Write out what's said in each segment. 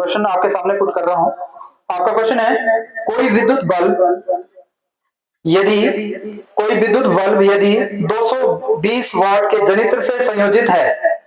Question आपके सामने put कर रहा हूं। आपका क्वेश्चन है, कोई विद्युत बल्ब यदि कोई विद्युत बल्ब यदि 220 वाट के जनित्र से संयोजित है,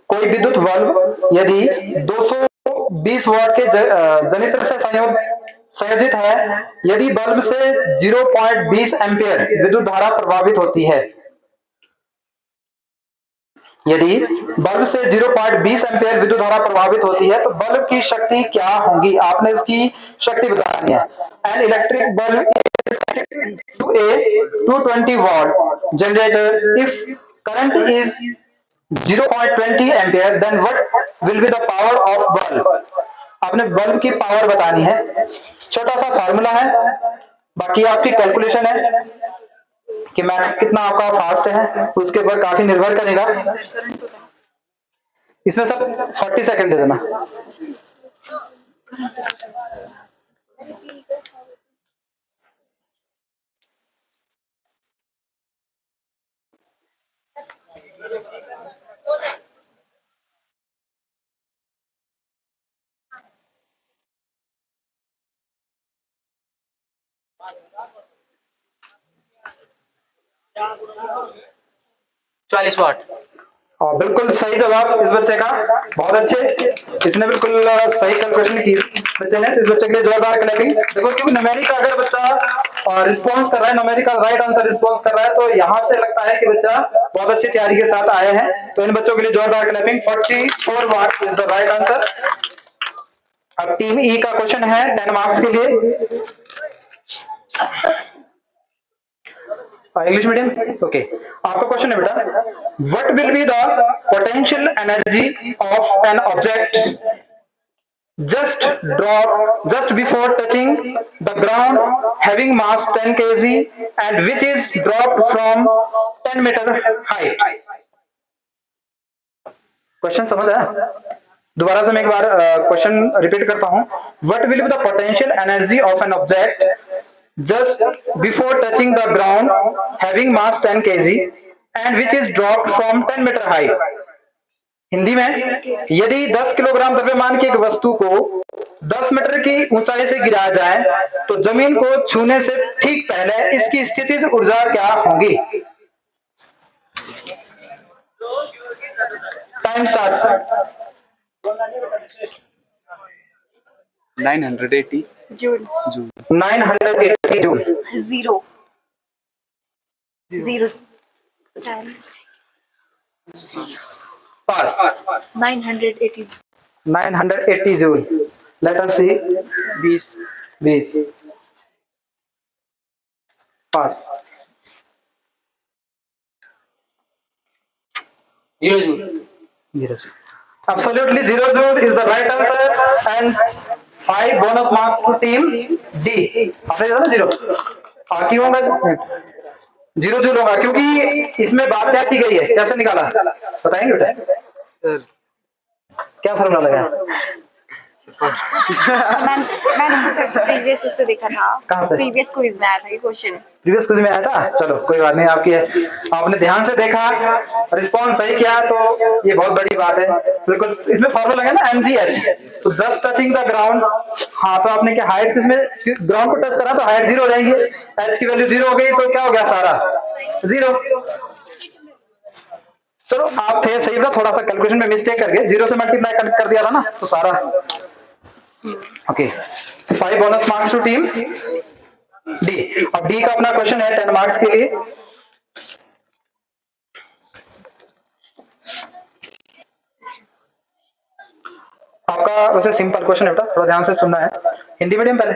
कोई विद्युत बल्ब यदि 220 वाट के जनित्र से संयोजित है, यदि बल्ब से 0.20 एम्पियर विद्युत धारा प्रभावित होती है, यदि बल्ब से 0.20 एम्पियर विद्युत धारा प्रभावित होती है तो बल्ब की शक्ति क्या होगी? आपने इसकी शक्ति बतानी है। An electric bulb to a 220 watt generator, if current is 0.20 ampere, then what will be the power of bulb? आपने बल्ब की पावर बतानी है। छोटा सा फॉर्मूला है, बाकी आपकी कैलकुलेशन है कि मैथ्स कितना आपका फास्ट है, उसके ऊपर काफी निर्भर करेगा। इसमें सब 40 सेकंड दे देना। चालीस वाट। और बिल्कुल सही जवाब इस बच्चे का, बहुत अच्छे, इसने बिल्कुल सही कैलकुलेशन की बच्चे ने। इस बच्चे के लिए जोरदार क्लैपिंग। देखो क्योंकि न्यूमेरिक अगर बच्चा रिस्पॉन्स कर रहा है, न्यूमेरिकल राइट आंसर रिस्पॉन्स कर रहा है, तो यहाँ से लगता है कि बच्चा बहुत अच्छी तैयारी के साथ आए हैं। तो इन बच्चों के लिए जोरदार clapping. 44 what is the right answer. अब टीम ई का क्वेश्चन है 10 मार्क्स के लिए, इंग्लिश मीडियम। ओके, आपका क्वेश्चन है बेटा, what will be the potential energy of an object just before touching the ground having mass 10 kg and which is dropped from 10 meter height? Question समझ आया? दोबारा से मैं एक बार क्वेश्चन रिपीट करता हूं। What will be the potential energy of an object just before touching the ground having mass 10 kg and which is dropped from 10 meter height? Hindi में, यदि 10 किलोग्राम द्रव्यमान की एक वस्तु को 10 मीटर की ऊंचाई से गिराया जाए तो जमीन को छूने से ठीक पहले इसकी स्थितिज ऊर्जा क्या होगी? Time start. 980 joule. 980 joule. Zero zero pass. 980 980 joule. Let us see. 20 pass. 0 joule. 0 absolutely 0 joule is the right answer and 5 bonus marks to team D। आपने देखा ना 0 क्यों होगा? 0 जूल होगा क्योंकि इसमें बात क्या की गई है, कैसे निकाला बताएंगे बेटा? सर क्या फॉर्मूला लगाया? मैंने प्रीवियस उससे देखा था। कहाँ से? प्रीवियस क्विज में आया था ये क्वेश्चन। प्रीवियस क्विज में आया था? चलो कोई बात नहीं, आपने ध्यान से देखा, रिस्पॉन्स सही किया तो ये बहुत बड़ी बात है। बिल्कुल इसमें फॉर्मूला है ना mgh, तो जस्ट टचिंग द ग्राउंड। हाँ तो आपने क्या हाइट, इसमें ग्राउंड को टच करा तो हाइट 0 हो जाएगी, h की वैल्यू 0 हो गई तो क्या हो गया? सारा 0। चलो आप थे सही था, थोड़ा सा कैलकुलेशन में मिस्टेक करके 0 से मल्टीप्लाई कर दिया था ना, तो सारा okay. 5 bonus marks to team D. अब डी का अपना क्वेश्चन है 10 मार्क्स के लिए। आपका वैसे सिंपल क्वेश्चन है बेटा, थोड़ा ध्यान से सुनना है। हिंदी मीडियम पहले?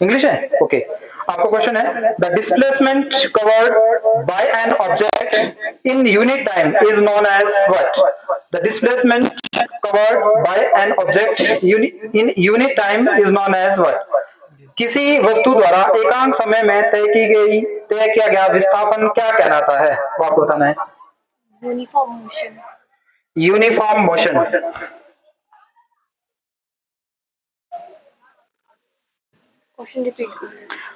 इंग्लिश है? ओके। आपका क्वेश्चन है, the displacement covered by an object in unit time is known as what? The displacement covered by an object in unit time is known as what? किसी वस्तु द्वारा एकांक समय में तय किया गया विस्थापन क्या कहलाता है? वो आपको बताना है। Uniform motion. Uniform motion. Question repeat.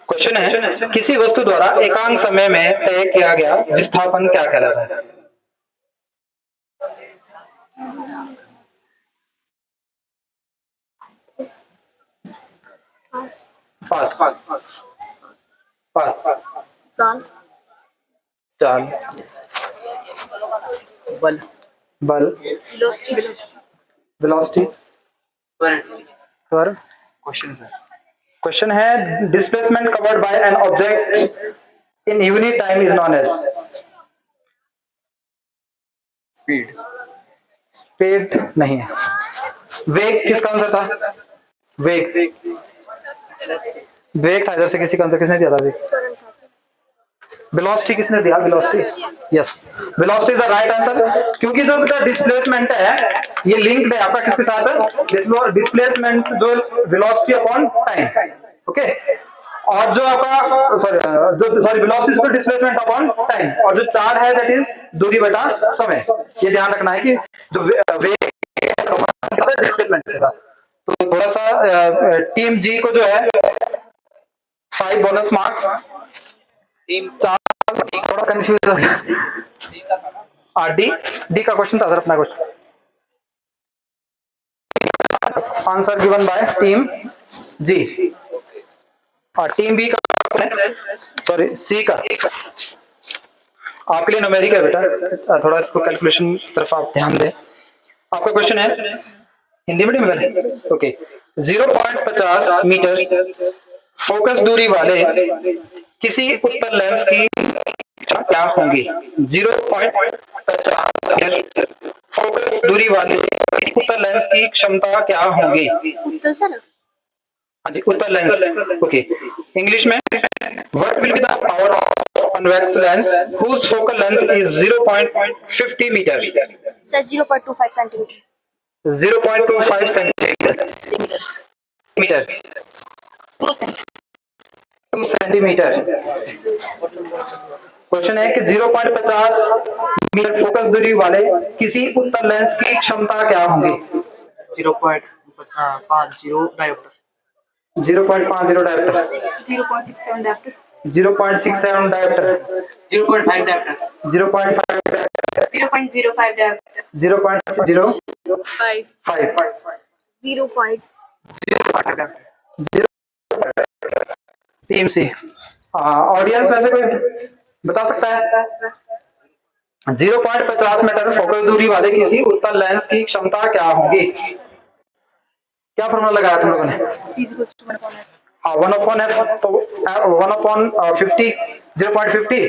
Question है, किसी वस्तु द्वारा एकांक समय में तय किया गया विस्थापन क्या कहलाता है? पास पास पास चाल चाल बल बल वेलोसिटी वेलोसिटी पर क्वेश्चन सर क्वेश्चन है displacement covered by an object in unit time is known as speed speed नहीं है। वेग किसका आंसर था? वेग वेग था इधर से किसी का आंसर किसने दिया था? वेग त्वरण था सर वेलोसिटी किसने दिया? Velocity yes velocity is the right answer क्योंकि जो डिस्प्लेसमेंट है ये लिंक्ड है आपका किसके साथ? डिस्प्लेसमेंट जो वेलोसिटी अपॉन टाइम ओके और जो आपका sorry velocity equal displacement upon time और जो चार है दैट इज दूरी बटा समय। ये ध्यान रखना है कि जो वेग डिस्प्लेसमेंट के साथ। तो थोड़ा सा टीम जी को जो है 5 बोनस मार्क्स टीम थोड़ा कंफ्यूज हो गया। डी डी का क्वेश्चन था सर अपना question answer given by team G और टीम बी का सॉरी सी का आपके लिए न्यूमेरिक है बेटा थोड़ा इसको कैलकुलेशन तरफ आप ध्यान दें। आपका क्वेश्चन है हिंदी मीडियम में ओके 0.50 मीटर फोकस दूरी वाले किसी उत्तल लेंस की क्या होंगी? 0.50 मीटर फोकस दूरी वाले किसी उत्तल लेंस की क्षमता क्या होगी? उत्तल सर हाँ जी उत्तल लेंस ओके इंग्लिश में what will be the power of convex lens whose focal length is 0.50 metre sir 0.25 centimetre 0.25 centimetre metre 2 centimetre. Question है कि 0.50 मीटर फोकस दूरी वाले किसी उत्तल लेंस की क्षमता क्या होगी? 0.50 dioptre 0.50 dioptre 0.67 dioptre 0.67 dioptre 0.5 dioptre 0.5 0.05 dioptre 0.05 0.0 team C audience में से कोई बता सकता है? 0.50 मीटर फोकस दूरी वाले किसी उत्तल लेंस की क्षमता क्या होगी? क्या फॉर्मूला लगाया तुम लोगों ने? हाँ 1/f तो 1/50 0.50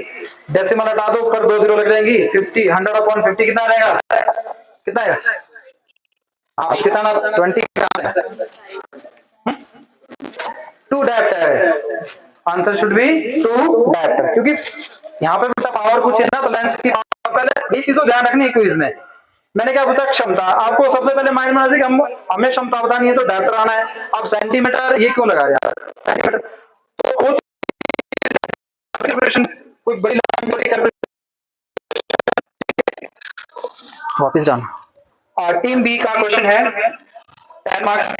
डेसिमल हटा दो ऊपर 2 जीरो लग जाएंगी 50 100/50 कितना रहेगा? कितना आएगा? हाँ कितना 20 2 dioptre answer should be 2 dioptre क्योंकि यहाँ पे बेटा पावर पूछे ना तो लेंस की पावर पहले ये चीजों ध्यान रखनी है क्विज में। मैंने क्या पूछा? क्षमता। आपको सबसे पहले माइंड में आ कि हमें क्षमता बतानी है तो डायोप्टर आना है। अब सेंटीमीटर ये क्यों लगा रहे हैं सेंटीमीटर? तो वो कैलकुलेशन कोई बड़ी वापस जाना। और टीम बी का क्वेश्चन है 10 मार्क्स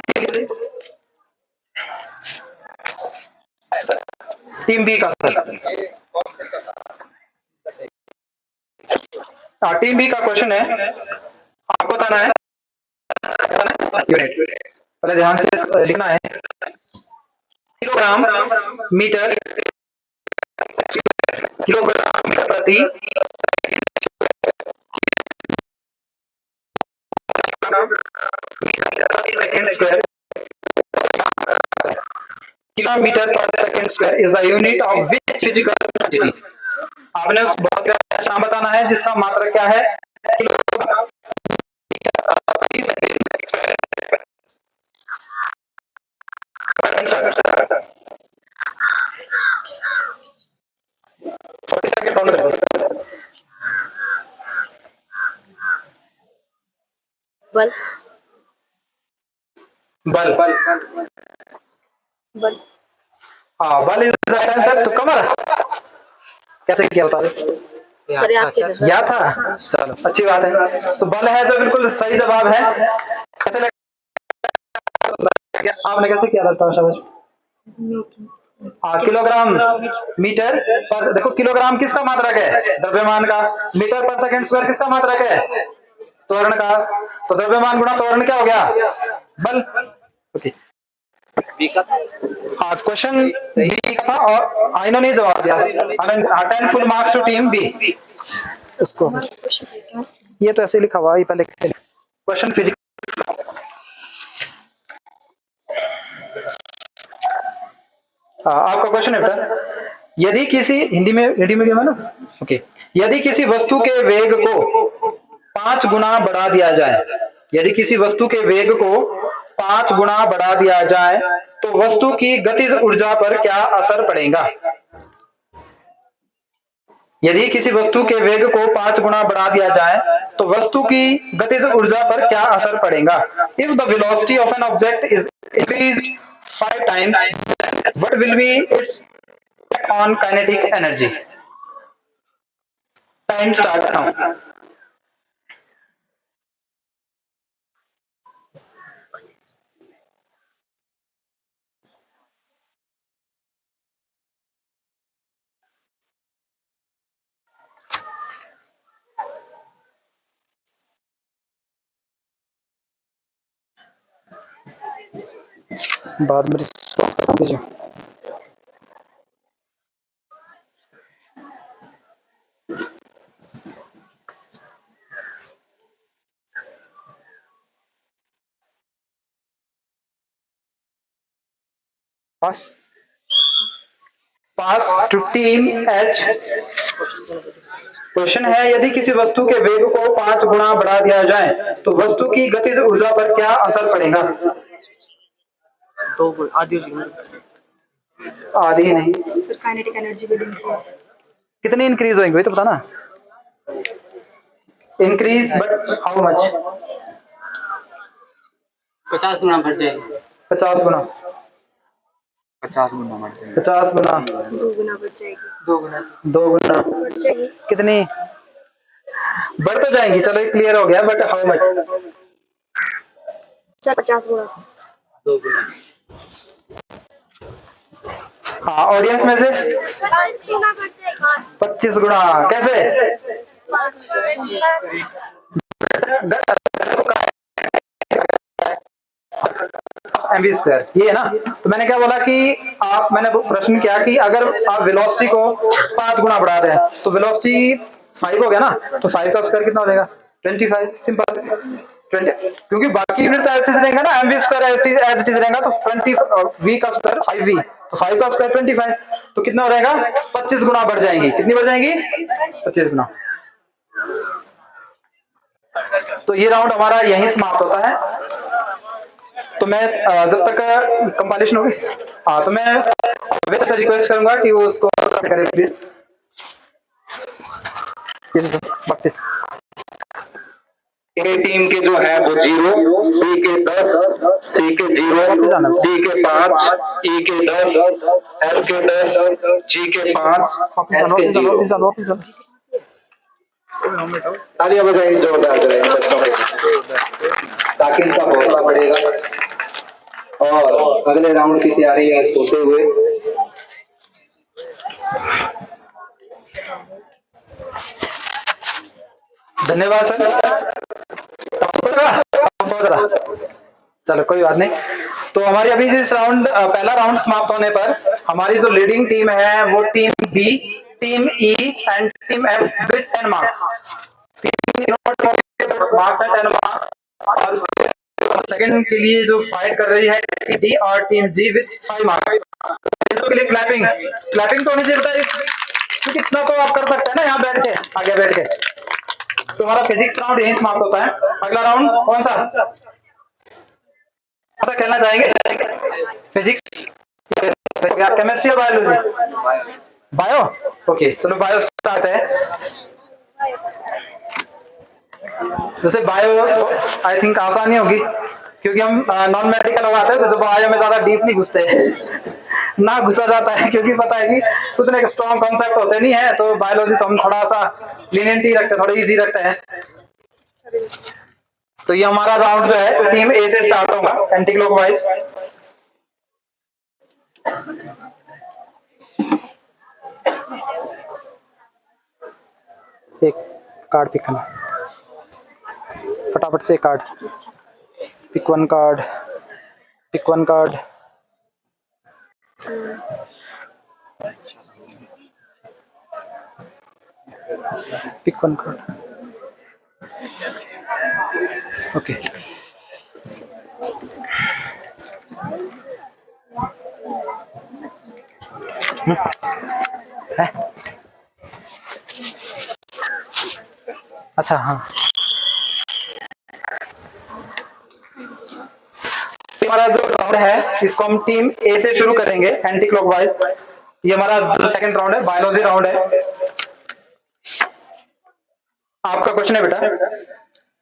टीम बी का टीम बी का क्वेश्चन है आपको बताना है यूनिट पहले ध्यान से लिखना है किलोग्राम मीटर किलोग्राम मीटर प्रति सेकंड स्क्वायर किलोमीटर पर second square is the unit of which physical quantity. आपने उस बहुत का नाम बताना है जिसका मात्रक क्या है? किलोग्राम बल बल बल हाँ बल इज द आंसर। तो कमर कैसे किया बता दे सर आपके या था चलो अच्छी बात है। तो बल है जो बिल्कुल सही जवाब है। कैसे लगा? आपने कैसे किया था शाबाश। किलोग्राम मीटर पर देखो किलोग्राम किसका मात्रक है? द्रव्यमान का। मीटर पर सेकंड स्क्वायर किसका मात्रक है? त्वरण का। तो द्रव्यमान गुणा त्वरण क्या हो गया? बल। ओके क्वेश्चन बी का था और आइनो ने जवाब दिया। 10 full marks to team B. उसको ये तो ऐसे लिखा हुआ है पहले। क्वेश्चन फिजिक्स, आपका क्वेश्चन है बेटा, यदि किसी हिंदी मीडियम है ना, ओके। यदि किसी वस्तु के वेग को 5 गुना बढ़ा दिया जाए, यदि किसी वस्तु के वेग को 5 गुना बढ़ा दिया जाए तो वस्तु की गतिज ऊर्जा पर क्या असर पड़ेगा? यदि किसी वस्तु के वेग को 5 गुना बढ़ा दिया जाए तो वस्तु की गतिज ऊर्जा पर क्या असर पड़ेगा? If the velocity of an object is increased 5 times, what will B it's on kinetic energy? Time start now. बाद में भेजो। पास पास टू टीम एच। क्वेश्चन है, यदि किसी वस्तु के वेग को 5 गुना बढ़ा दिया जाए तो वस्तु की गतिज ऊर्जा पर क्या असर पड़ेगा? तो आधी हो जाएगी। आधी नहीं, sir kinetic energy will increase. कितनी इंक्रीज होंगी तो बताना। Increase but how much? 50 गुना बढ़ जाएगी। 50 गुना। 50 गुना बढ़ जाएगी। 50 गुना। 2 गुना बढ़ जाएगी। 2 गुना। 2 गुना बढ़ जाएगी। कितनी? बढ़ तो जाएंगी, चलो ये क्लियर हो गया, बट हाउ मच? सर 50 गुना। 2 गुना। हाँ, ऑडियंस में से 25 गुना बढ़ जाएगा। 25 गुना। कैसे? mv स्क्वायर, ये है ना। तो मैंने क्या बोला कि मैंने प्रश्न किया कि अगर आप वेलोसिटी को 5 गुना बढ़ा दें तो वेलोसिटी 5 हो गया ना, तो 5 का स्क्वायर कितना हो जाएगा? 25। सिंपल 20, क्योंकि बाकी यूनिट तो ऐसे रहेगा ना, mv square as it is रहेगा, तो 20 v का स्क्वायर 5v, तो 5 का स्क्वायर 25, तो कितना हो जाएगा? 25 गुना बढ़ जाएंगी। कितनी बढ़ जाएंगी? 25 गुना। तो ये राउंड हमारा यहीं समाप्त होता है। तो मैं जब तक कंपाइलेशन होगी, तो मैं वैसे से रिक्वेस्ट करूंगा कि वो उसको करें प्लीज। 32 टीम के जो है वो 0, सी के 10, सी के 0, डी के 5, ई के 10, एफ के 10, जी के 5, एच के 0। तालियां बजाइए जोरदार करें बच्चों के, ताकि इनका हौसला बढ़ेगा और अगले राउंड की तैयारी होते हुए। धन्यवाद सर। चलो कोई बात नहीं। तो हमारी अभी इस राउंड पहला राउंड समाप्त होने पर हमारी जो लीडिंग टीम है वो team B, team E and team F with 10 marks. Marks है 10 मार्क्स। और सेकंड के लिए जो फाइट कर रही है टीम डी और टीम जी विद 5 मार्क्स। के लिए क्लैपिंग तो होनी चाहिए, क्योंकि इतना तो आप कर सकते हैं ना यहाँ बैठ के, आगे बैठ के। तो हमारा फिजिक्स राउंड यहीं समाप्त होता है। अगला राउंड कौन सा पता खेलना चाहेंगे? फिजिक्स, केमिस्ट्री या बायोलॉजी? बायो। ओके, चलो बायो स्टार्ट है। वैसे बायो आई थिंक आसान ही होगी, क्योंकि हम नॉन मेडिकल हो आते हैं, तो बायो में ज्यादा डीप नहीं घुसते ना घुसा जाता है, क्योंकि पता है कि उतने स्ट्रॉन्ग कॉन्सेप्ट होते नहीं है। तो बायोलॉजी तो हम थोड़ा सा लीनियंट ही रखते हैं, थोड़ा इजी रखते हैं। तो ये हमारा राउंड जो है टीम ए से स्टार्ट होगा एंटी क्लॉकवाइज। एक कार्ड पिक करना, फटाफट से card pick. 1 card, pick 1 card, pick one card. Okay, है? अच्छा हाँ, हमारा जो राउंड है इसको हम टीम ए से शुरू करेंगे एंटी क्लॉकवाइज। ये हमारा जो सेकंड राउंड है बायोलॉजी राउंड है। आपका क्वेश्चन है बेटा,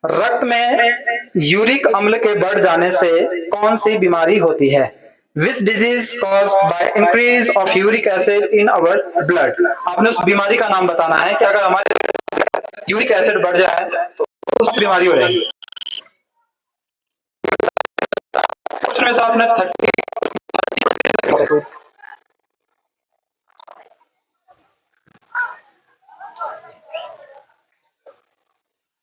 रक्त में यूरिक अम्ल के बढ़ जाने से कौन सी बीमारी होती है? Which disease caused by increase of uric acid in our blood. आपने उस बीमारी का नाम बताना है कि अगर हमारे यूरिक एसिड बढ़ जाए तो उस बीमारी हो जाएगी। क्वेश्चन में से आपने 30